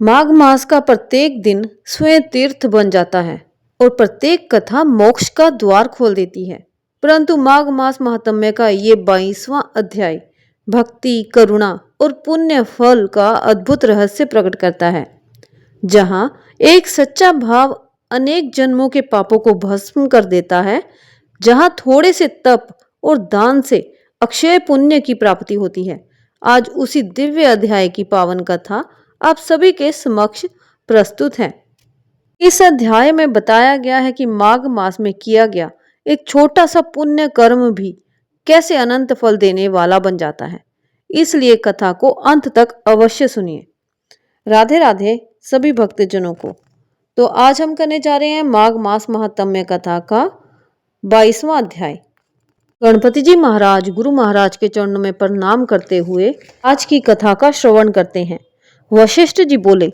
माघ मास का प्रत्येक दिन स्वयं तीर्थ बन जाता है और प्रत्येक कथा मोक्ष का द्वार खोल देती है। परंतु माघ मास महात्म्य का ये 22वां अध्याय भक्ति, करुणा और पुण्य फल का अद्भुत रहस्य प्रकट करता है। जहाँ एक सच्चा भाव अनेक जन्मों के पापों को भस्म कर देता है, जहाँ थोड़े से तप और दान से अक्षय पुण्य की प्राप्ति होती है। आज उसी दिव्य अध्याय की पावन कथा आप सभी के समक्ष प्रस्तुत है। इस अध्याय में बताया गया है कि माघ मास में किया गया एक छोटा सा पुण्य कर्म भी कैसे अनंत फल देने वाला बन जाता है। इसलिए कथा को अंत तक अवश्य सुनिए। राधे राधे सभी भक्तजनों को। तो आज हम करने जा रहे हैं माघ मास महात्म्य कथा का 22वां अध्याय। गणपति जी महाराज गुरु महाराज के चरणों में प्रणाम करते हुए आज की कथा का श्रवण करते हैं। वशिष्ठ जी बोले,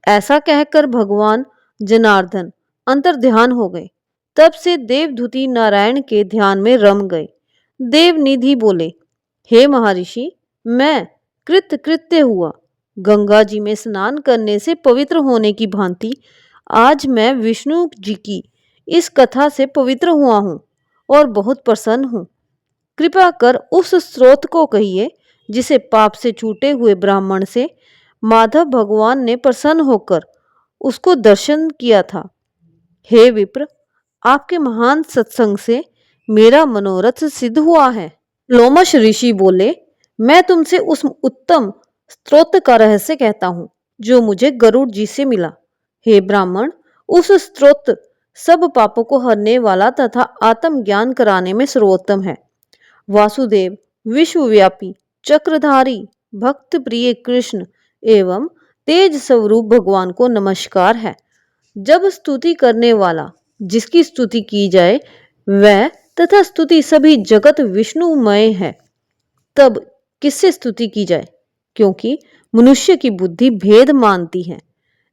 ऐसा कहकर भगवान जनार्दन अंतर ध्यान हो गए। तब से देवधूति नारायण के ध्यान में रम गए। देवनिधि बोले, हे महर्षि, मैं कृत्य हुआ। गंगा जी में स्नान करने से पवित्र होने की भांति आज मैं विष्णु जी की इस कथा से पवित्र हुआ हूँ और बहुत प्रसन्न हूँ। कृपा कर उस स्रोत को कहिए जिसे पाप से छूटे हुए ब्राह्मण से माधव भगवान ने प्रसन्न होकर उसको दर्शन किया था। हे विप्र, आपके महान सत्संग से मेरा मनोरथ सिद्ध हुआ है। लोमश ऋषि बोले, मैं तुमसे उस उत्तम स्रोत का रहस्य कहता हूँ जो मुझे गरुड़ जी से मिला। हे ब्राह्मण, उस स्रोत सब पापों को हरने वाला तथा आत्म ज्ञान कराने में सर्वोत्तम है। वासुदेव, विश्वव्यापी, चक्रधारी, भक्त प्रिय कृष्ण एवं तेज स्वरूप भगवान को नमस्कार है। जब स्तुति करने वाला जिसकी स्तुति की जाए वह तथा स्तुति सभी जगत विष्णुमय है, तब किससे स्तुति की जाए? क्योंकि मनुष्य की बुद्धि भेद मानती है।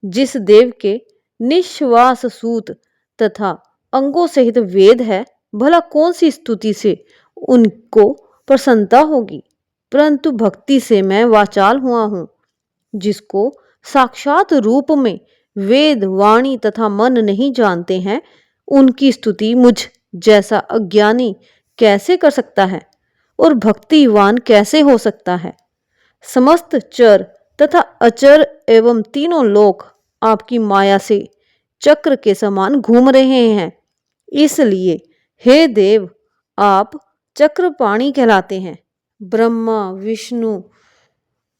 जिस देव के निश्वास सूत तथा अंगों सहित वेद है, भला कौन सी स्तुति से उनको प्रसन्नता होगी? परंतु भक्ति से मैं वाचाल हुआ हूँ। जिसको साक्षात रूप में वेद, वाणी तथा मन नहीं जानते हैं, उनकी स्तुति मुझ जैसा अज्ञानी कैसे कर सकता है और भक्तिवान कैसे हो सकता है? समस्त चर तथा अचर एवं तीनों लोक आपकी माया से चक्र के समान घूम रहे हैं। इसलिए हे देव, आप चक्रपाणी कहलाते हैं। ब्रह्मा विष्णु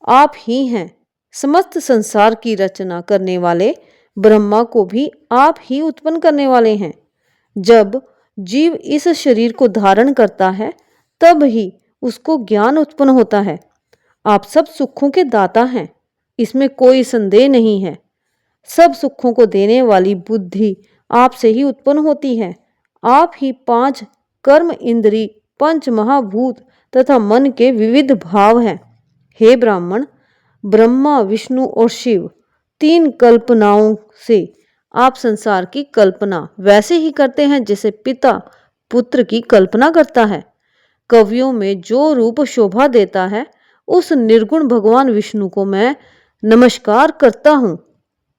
आप ही हैं। समस्त संसार की रचना करने वाले ब्रह्मा को भी आप ही उत्पन्न करने वाले हैं। जब जीव इस शरीर को धारण करता है तब ही उसको ज्ञान उत्पन्न होता है। आप सब सुखों के दाता हैं, इसमें कोई संदेह नहीं है। सब सुखों को देने वाली बुद्धि आपसे ही उत्पन्न होती है। आप ही 5 कर्म इंद्री, 5 महाभूत तथा मन के विविध भाव हैं। हे ब्राह्मण, ब्रह्मा विष्णु और शिव 3 कल्पनाओं से आप संसार की कल्पना वैसे ही करते हैं जैसे पिता पुत्र की कल्पना करता है। कवियों में जो रूप शोभा देता है, उस निर्गुण भगवान विष्णु को मैं नमस्कार करता हूँ।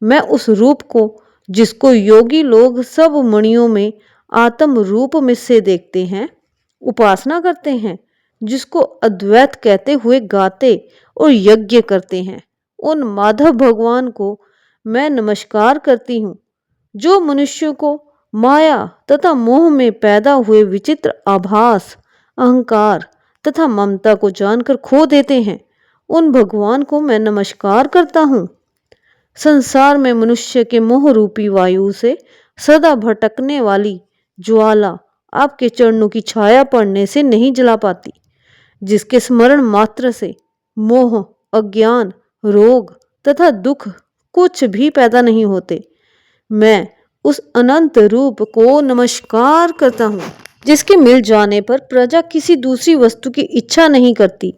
मैं उस रूप को जिसको योगी लोग सब मणियों में आत्म रूप में से देखते हैं, उपासना करते हैं, जिसको अद्वैत कहते हुए गाते और यज्ञ करते हैं, उन माधव भगवान को मैं नमस्कार करती हूँ। जो मनुष्य को माया तथा मोह में पैदा हुए विचित्र आभास, अहंकार तथा ममता को जानकर खो देते हैं, उन भगवान को मैं नमस्कार करता हूँ। संसार में मनुष्य के मोह रूपी वायु से सदा भटकने वाली ज्वाला आपके चरणों की छाया पड़ने से नहीं जला पाती। जिसके स्मरण मात्र से मोह, अज्ञान, रोग तथा दुख कुछ भी पैदा नहीं होते। मैं उस अनंत रूप को नमस्कार करता हूँ जिसके मिल जाने पर प्रजा किसी दूसरी वस्तु की इच्छा नहीं करती।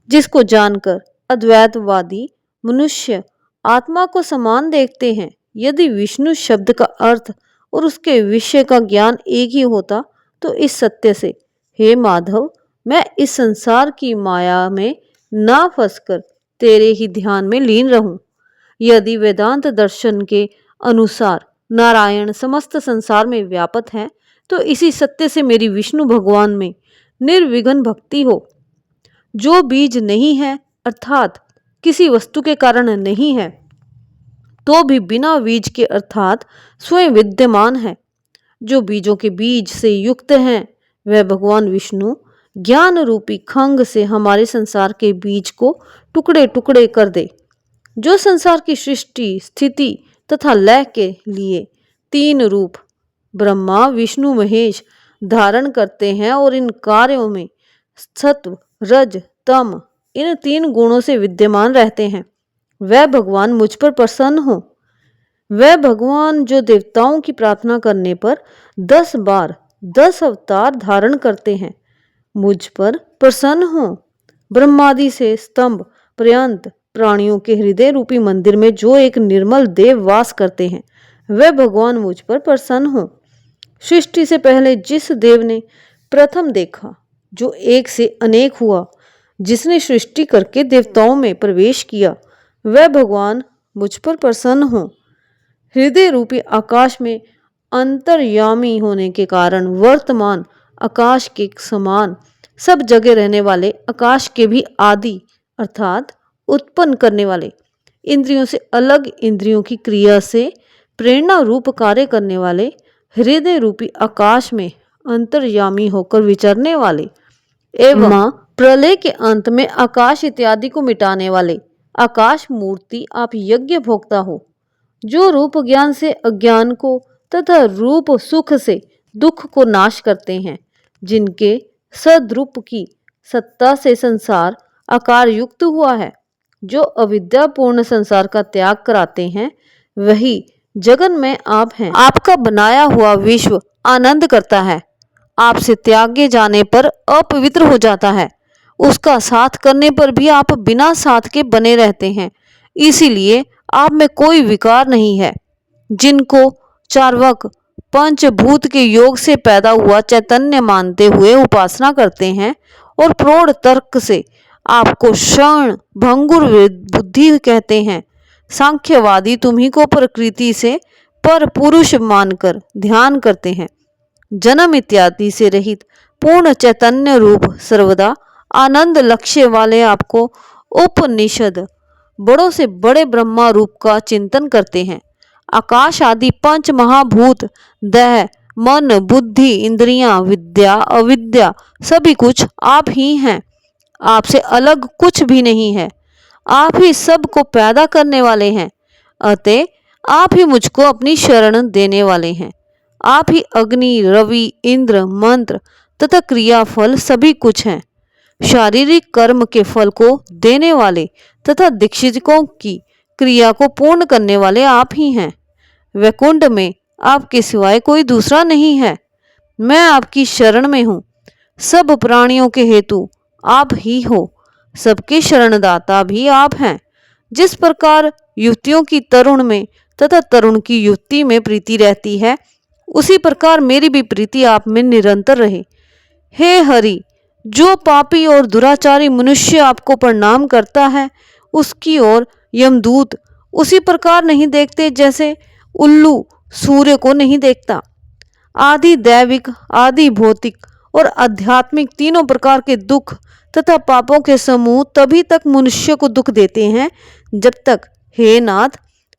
जिसको जानकर अद्वैतवादी मनुष्य आत्मा को समान देखते हैं। यदि विष्णु शब्द का अर्थ और उसके विषय का ज्ञान एक ही होता तो इस सत्य से, हे माधव, मैं इस संसार की माया में ना फंसकर तेरे ही ध्यान में लीन रहूं। यदि वेदांत दर्शन के अनुसार नारायण समस्त संसार में व्यापक है, तो इसी सत्य से मेरी विष्णु भगवान में निर्विघ्न भक्ति हो। जो बीज नहीं है अर्थात किसी वस्तु के कारण नहीं है, तो भी बिना बीज के अर्थात स्वयं विद्यमान है। जो बीजों के बीज से युक्त हैं, वह भगवान विष्णु ज्ञान रूपी खंग से हमारे संसार के बीज को टुकड़े टुकड़े कर दे। जो संसार की सृष्टि, स्थिति तथा लय के लिए तीन रूप ब्रह्मा, विष्णु, महेश धारण करते हैं और इन कार्यों में सत्व, रज, तम इन तीन गुणों से विद्यमान रहते हैं, वह भगवान मुझ पर प्रसन्न हो। वह भगवान जो देवताओं की प्रार्थना करने पर 10 बार 10 अवतार धारण करते हैं, मुझ पर प्रसन्न हो। ब्रह्मादि से स्तंभ पर्यंत प्राणियों के हृदय रूपी मंदिर में जो एक निर्मल देव वास करते हैं, वह भगवान मुझ पर प्रसन्न हो। सृष्टि से पहले जिस देव ने प्रथम देखा, जो एक से अनेक हुआ, जिसने सृष्टि करके देवताओं में प्रवेश किया, वह भगवान मुझ पर प्रसन्न हो। हृदय रूपी आकाश में अंतर्यामी होने के कारण वर्तमान आकाश के समान सब जगह रहने वाले आकाश के भी आदि अर्थात उत्पन्न करने वाले, इंद्रियों से अलग इंद्रियों की क्रिया से प्रेरणा रूप कार्य करने वाले, हृदय रूपी आकाश में अंतर्यामी होकर विचरने वाले एवं प्रलय के अंत में आकाश इत्यादि को मिटाने वाले आकाश मूर्ति आप यज्ञ भोक्ता हो। जो रूप ज्ञान से अज्ञान को तथा रूप सुख से दुख को नाश करते हैं, जिनके सद्रूप की सत्ता से संसार आकार युक्त हुआ है, जो अविद्यापूर्ण संसार का त्याग कराते हैं, वही जगन में आप हैं। आपका बनाया हुआ विश्व आनंद करता है, आपसे त्यागे जाने पर अपवित्र हो जाता है, उसका साथ करने पर भी आप बिना साथ के बने रहते हैं। इसीलिए आप में कोई विकार नहीं है। जिनको चार्वाक पंचभूत के योग से पैदा हुआ चैतन्य मानते हुए उपासना करते हैं और प्रौढ़ तर्क से आपको क्षण भंगुर बुद्धि कहते हैं, सांख्यवादी तुम्ही को प्रकृति से पर पुरुष मानकर ध्यान करते हैं। जन्म इत्यादि से रहित पूर्ण चैतन्य रूप सर्वदा आनंद लक्ष्य वाले आपको उपनिषद बड़ों से बड़े ब्रह्मा रूप का चिंतन करते हैं। आकाश आदि पंच महाभूत, देह, मन, बुद्धि, इंद्रियां, विद्या, अविद्या सभी कुछ आप ही हैं। आपसे अलग कुछ भी नहीं है। आप ही सब को पैदा करने वाले हैं, अतः आप ही मुझको अपनी शरण देने वाले हैं। आप ही अग्नि, रवि, इंद्र, मंत्र तथा क्रियाफल सभी कुछ हैं। शारीरिक कर्म के फल को देने वाले तथा दीक्षितों की क्रिया को पूर्ण करने वाले आप ही हैं। वैकुंठ में आपके सिवाय कोई दूसरा नहीं है। मैं आपकी शरण में हूँ। सब प्राणियों के हेतु आप ही हो। सबके शरणदाता भी आप हैं। जिस प्रकार युवतियों की तरुण में तथा तरुण की युवती में प्रीति रहती है, उसी प्रकार मेरी भी प्रीति आप में निरंतर रहे। हे हरि, जो पापी और दुराचारी मनुष्य आपको प्रणाम करता है, उसकी ओर यमदूत उसी प्रकार नहीं देखते जैसे उल्लू सूर्य को नहीं देखता। आदि दैविक, आदि भौतिक और आध्यात्मिक तीनों प्रकार के दुख तथा पापों के समूह तभी तक मनुष्य को दुख देते हैं जब तक, हे नाथ,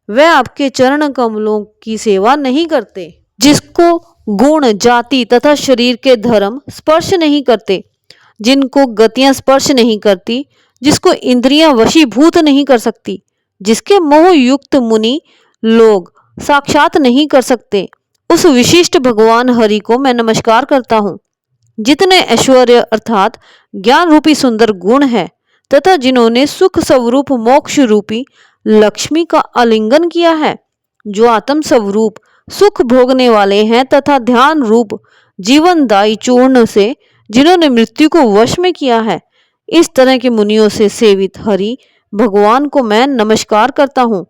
वह आपके चरण कमलों की सेवा नहीं करते। जिसको गुण, जाति तथा शरीर के धर्म स्पर्श नहीं करते, जिनको गतियां स्पर्श नहीं करती, जिसको इंद्रियां वशीभूत नहीं कर सकती, जिसके मोह युक्त मुनि लोग साक्षात नहीं कर सकते, उस विशिष्ट भगवान हरि को मैं नमस्कार करता हूँ। जितने ऐश्वर्य अर्थात ज्ञान रूपी सुंदर गुण है तथा जिन्होंने सुख स्वरूप मोक्ष रूपी लक्ष्मी का आलिंगन किया है, जो आत्म स्वरूप सुख भोगने वाले हैं तथा ध्यान रूप जीवनदायी चूर्ण से जिन्होंने मृत्यु को वश में किया है, इस तरह के मुनियों से सेवित हरि भगवान को मैं नमस्कार करता हूँ।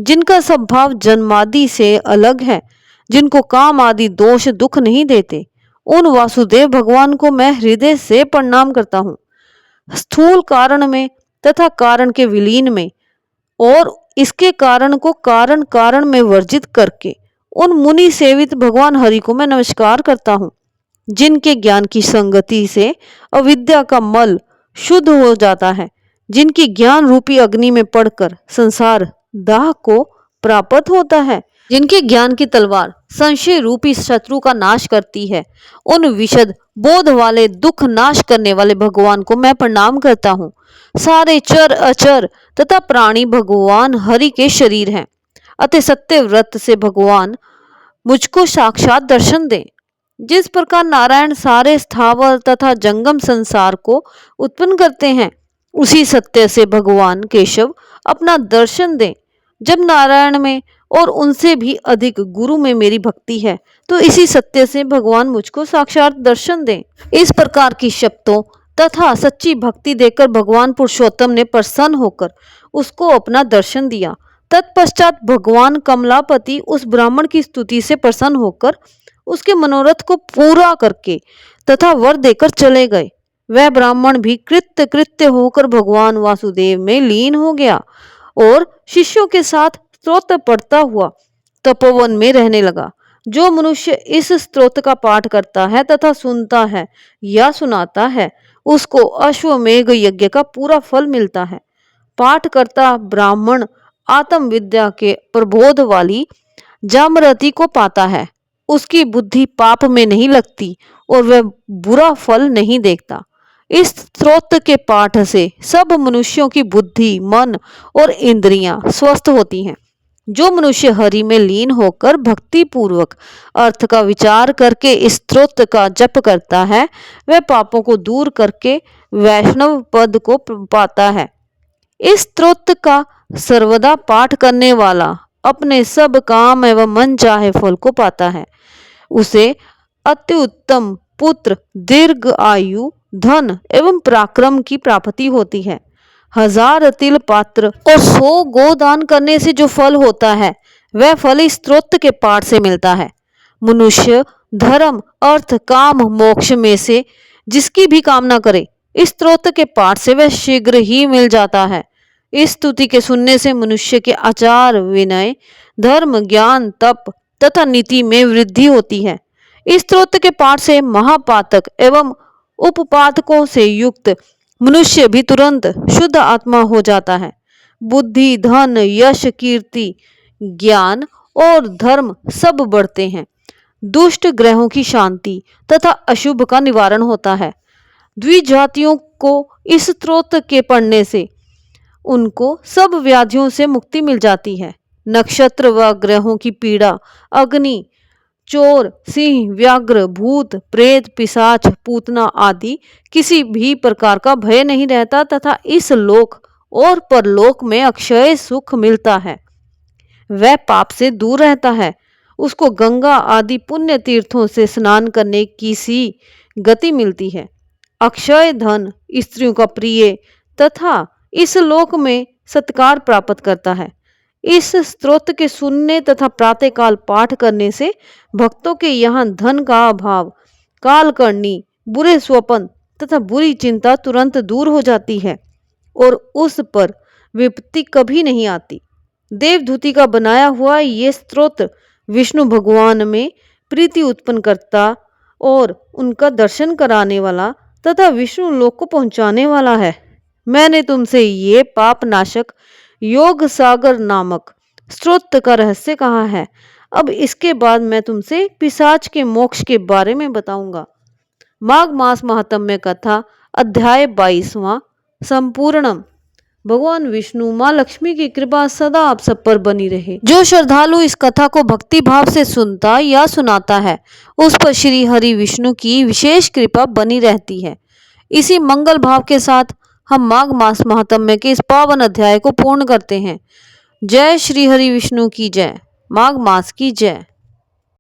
जिनका स्वभाव जन्मादि से अलग है, जिनको काम आदि दोष दुख नहीं देते, उन वासुदेव भगवान को मैं हृदय से प्रणाम करता हूँ। स्थूल कारण में तथा कारण के विलीन में और इसके कारण को कारण कारण में वर्जित करके उन मुनि सेवित भगवान हरि को मैं नमस्कार करता हूँ, जिनके ज्ञान की संगति से अविद्या का मल शुद्ध हो जाता है, जिनकी ज्ञान रूपी अग्नि में पड़कर संसार दाह को प्राप्त होता है, जिनके ज्ञान की तलवार संशय रूपी शत्रु का नाश करती है। उन विशद बोध वाले दुख नाश करने वाले भगवान को मैं प्रणाम करता हूँ। सारे चर अचर तथा प्राणी भगवान हरि के शरीर हैं, अतः सत्य व्रत से भगवान मुझको साक्षात दर्शन दें। जिस प्रकार नारायण सारे स्थावर तथा जंगम संसार को उत्पन्न करते हैं, उसी सत्य से भगवान केशव अपना दर्शन दें। जब नारायण में और उनसे भी अधिक गुरु में मेरी भक्ति है, तो इसी सत्य से भगवान मुझको साक्षात दर्शन दें। इस प्रकार की शब्दों तथा सच्ची भक्ति देकर भगवान पुरुषोत्तम ने प्रसन्न होकर उसको अपना दर्शन दिया। तत्पश्चात भगवान कमलापति उस ब्राह्मण की स्तुति से प्रसन्न होकर उसके मनोरथ को पूरा करके तथा वर देकर चले गए। वह ब्राह्मण भी कृत्य कृत्य होकर भगवान वासुदेव में लीन हो गया और शिष्यों के साथ स्तोत्र पढ़ता हुआ तपोवन में रहने लगा। जो मनुष्य इस स्तोत्र का पाठ करता है तथा सुनता है या सुनाता है, उसको अश्वमेघ यज्ञ का पूरा फल मिलता है। पाठ करता ब्राह्मण आत्म विद्या के प्रबोध वाली जामरती को पाता है। उसकी बुद्धि पाप में नहीं लगती और वह बुरा फल नहीं देखता। इस स्तोत्र के पाठ से सब मनुष्यों की बुद्धि, मन और इंद्रियां स्वस्थ होती हैं। जो मनुष्य हरि में लीन होकर भक्ति पूर्वक अर्थ का विचार करके इस स्तोत्र का जप करता है, वह पापों को दूर करके वैष्णव पद को पाता है। इस स्तोत्र का सर्वदा पाठ करने वाला अपने सब काम एवं मन चाहे फल को पाता है। उसे अति उत्तम पुत्र, दीर्घ आयु, धन एवं पराक्रम की प्राप्ति होती है। 1000 तिल पात्र और 100 गोदान करने से जो फल होता है, वह फल इस स्तोत्र के पाठ से मिलता है। मनुष्य धर्म, अर्थ, काम, मोक्ष में से जिसकी भी कामना करे, इस स्तोत्र के पाठ से वह शीघ्र ही मिल जाता है। इस स्तुति के सुनने से मनुष्य के आचार, विनय, धर्म, ज्ञान, तप तथा नीति में वृद्धि होती है। इस स्तोत्र के पाठ से महापातक एवं उपपातकों से युक्त मनुष्य भी तुरंत शुद्ध आत्मा हो जाता है। बुद्धि, धन, यश, कीर्ति, ज्ञान और धर्म सब बढ़ते हैं। दुष्ट ग्रहों की शांति तथा अशुभ का निवारण होता है। द्विजातियों को इस स्तोत्र के पढ़ने से उनको सब व्याधियों से मुक्ति मिल जाती है। नक्षत्र व ग्रहों की पीड़ा, अग्नि, चोर, सिंह, व्याघ्र, भूत, प्रेत, पिशाच, पूतना आदि किसी भी प्रकार का भय नहीं रहता तथा इस लोक और परलोक में अक्षय सुख मिलता है। वह पाप से दूर रहता है। उसको गंगा आदि पुण्य तीर्थों से स्नान करने की सी गति मिलती है। अक्षय धन, स्त्रियों का प्रिय तथा इस लोक में सत्कार प्राप्त करता है। इस स्तोत्र के सुनने तथा प्रातःकाल पाठ करने से भक्तों के यहाँ धन का अभाव, कालकर्णी, बुरे स्वप्न तथा बुरी चिंता तुरंत दूर हो जाती है और उस पर विपत्ति कभी नहीं आती। देवदूती का बनाया हुआ ये स्तोत्र विष्णु भगवान में प्रीति उत्पन्न करता और उनका दर्शन कराने वाला तथा विष्णु लोक को पहुंचाने वाला है। मैंने तुमसे ये पाप नाशक योग सागर नामक स्तोत्र का रहस्य कहा है। अब इसके बाद मैं तुमसे पिशाच के मोक्ष के बारे में बताऊंगा। माघ मास महात्म्य कथा अध्याय 22वां संपूर्णम। भगवान विष्णु, माँ लक्ष्मी की कृपा सदा आप सब पर बनी रहे। जो श्रद्धालु इस कथा को भक्ति भाव से सुनता या सुनाता है, उस पर श्री हरि विष्णु की विशेष कृपा बनी रहती है। इसी मंगल भाव के साथ हम माघ मास महात्म्य के इस पावन अध्याय को पूर्ण करते हैं। जय श्री हरि विष्णु की जय। माघ मास की जय।